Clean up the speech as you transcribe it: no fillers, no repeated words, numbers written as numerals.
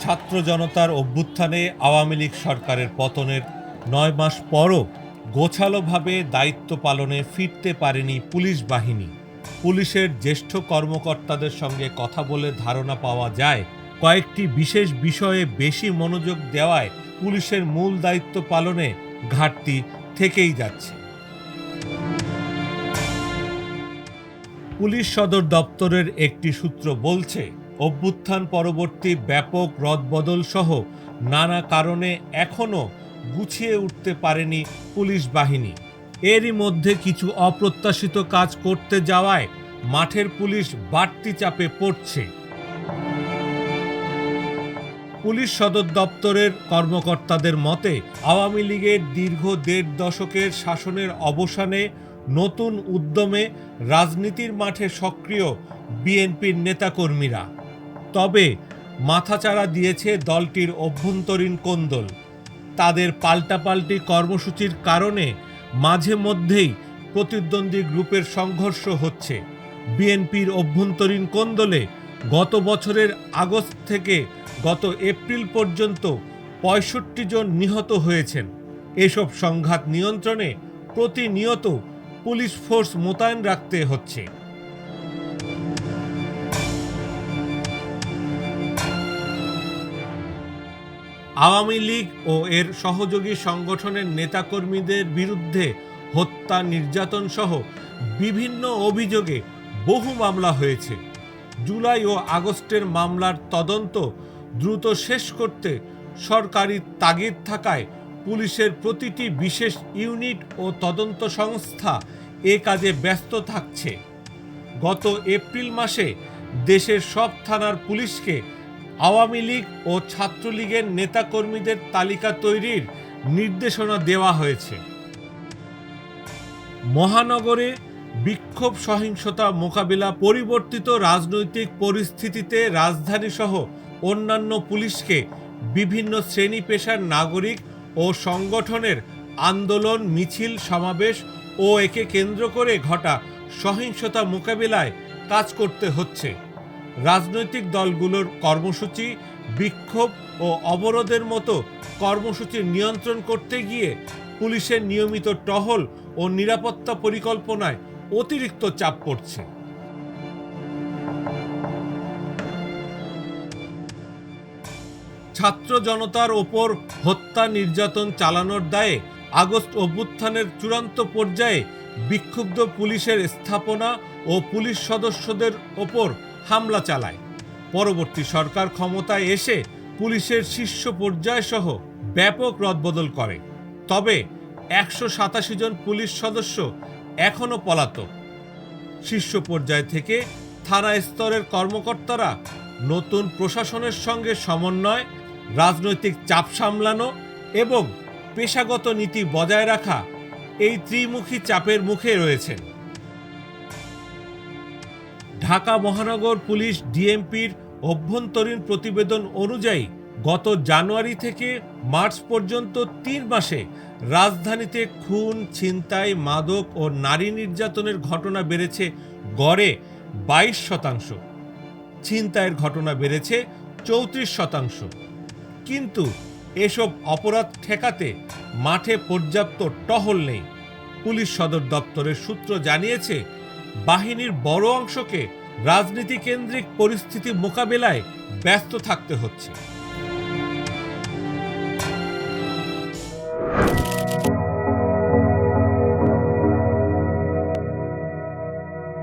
ছাত্র জনতার অভ্যুত্থানে আওয়ামী লীগ সরকারের পতনের ৯ মাস পরও গোছালোভাবে দায়িত্ব পালনে ফিরতে পারেনি পুলিশ বাহিনী। পুলিশের জ্যেষ্ঠ কর্মকর্তাদের সঙ্গে কথা বলে ধারণা পাওয়া যায়, কয়েকটি বিশেষ বিষয়ে বেশি মনোযোগ দেওয়ায় পুলিশের মূল দায়িত্ব পালনে ঘাটতি থেকেই যাচ্ছে। পুলিশ সদর দপ্তরের একটি সূত্র বলছে, অভ্যুত্থান পরবর্তী ব্যাপক রদবদল সহ নানা কারণে এখনও গুছিয়ে উঠতে পারেনি পুলিশ বাহিনী। এরই মধ্যে কিছু অপ্রত্যাশিত কাজ করতে যাওয়ায় মাঠের পুলিশ বাড়তি চাপে পড়ছে। পুলিশ সদর দপ্তরের কর্মকর্তাদের মতে, আওয়ামী লীগের দীর্ঘ ১.৫ দশকের শাসনের অবসানে নতুন উদ্যমে রাজনীতির মাঠে সক্রিয় বিএনপির নেতাকর্মীরা। তবে মাথাচাড়া দিয়েছে দলটির অভ্যন্তরীণ কোন্দল। তাদের পাল্টাপাল্টি কর্মসূচির কারণে মাঝে মধ্যেই প্রতিদ্বন্দ্বী গ্রুপের সংঘর্ষ হচ্ছে। বিএনপির অভ্যন্তরীণ কোন্দলে গত বছরের আগস্ট থেকে গত এপ্রিল পর্যন্ত ৬৫ জন নিহত হয়েছেন। এসব সংঘাত নিয়ন্ত্রণে প্রতিনিয়ত পুলিশ ফোর্স মোতায়েন রাখতে হচ্ছে। আওয়ামী লীগ ও এর সহযোগী সংগঠনের নেতাকর্মীদের বিরুদ্ধে হত্যা, নির্যাতন সহ বিভিন্ন অভিযোগে বহু মামলা হয়েছে। জুলাই ও আগস্টের মামলার তদন্ত দ্রুত শেষ করতে সরকারি তাগিদ থাকায় পুলিশের প্রতিটি বিশেষ ইউনিট ও তদন্ত সংস্থা এ কাজে ব্যস্ত থাকছে। গত এপ্রিল মাসে দেশের সব থানার পুলিশকে আওয়ামী লীগ ও ছাত্রলীগের নেতাকর্মীদের তালিকা তৈরির নির্দেশনা দেওয়া হয়েছে। মহানগরে বিক্ষোভ, সহিংসতা মোকাবিলা, পরিবর্তিত রাজনৈতিক পরিস্থিতিতে রাজধানীসহ অন্যান্য পুলিশকে বিভিন্ন শ্রেণী পেশার নাগরিক ও সংগঠনের আন্দোলন, মিছিল, সমাবেশ ও একে কেন্দ্র করে ঘটা সহিংসতা মোকাবিলায় কাজ করতে হচ্ছে। রাজনৈতিক দলগুলোর কর্মসূচি, বিক্ষোভ ও অবরোধের মতো কর্মসূচি নিয়ন্ত্রণ করতে গিয়ে পুলিশের নিয়মিত টহল ও নিরাপত্তা পরিকল্পনায় অতিরিক্ত চাপ পড়ছে। ছাত্র জনতার ওপর হত্যা, নির্যাতন চালানোর দায়ে আগস্ট অভ্যুত্থানের চূড়ান্ত পর্যায়ে বিক্ষুব্ধ পুলিশের স্থাপনা ও পুলিশ সদস্যদের ওপর হামলা চালায়। পরবর্তী সরকার ক্ষমতায় এসে পুলিশের শীর্ষ পর্যায় সহ ব্যাপক রদবদল করে। তবে ১৮৭ জন পুলিশ সদস্য এখনও পলাতক। শীর্ষ পর্যায় থেকে থানা স্তরের কর্মকর্তারা নতুন প্রশাসনের সঙ্গে সমন্বয়, রাজনৈতিক চাপ সামলানো এবং পেশাগত নীতি বজায় রাখা এই ত্রিমুখী চাপের মুখে রয়েছেন। ঢাকা মহানগর পুলিশ ডিএমপির অভ্যন্তরীণ প্রতিবেদন অনুযায়ী গত জানুয়ারি থেকে মার্চ পর্যন্ত ৩ মাসে রাজধানীতে খুন, ছিনতাই, মাদক ও নারী নির্যাতনের ঘটনা বেড়েছে গড়ে ২২%। ছিনতাইয়ের ঘটনা বেড়েছে ৩৪%। কিন্তু এসব অপরাধ ঠেকাতে মাঠে পর্যাপ্ত টহল নেই। পুলিশ সদর দপ্তরের সূত্র জানিয়েছে, বাহিনীর বড় অংশকে রাজনীতি কেন্দ্রিক পরিস্থিতি মোকাবেলায় ব্যস্ত থাকতে হচ্ছে।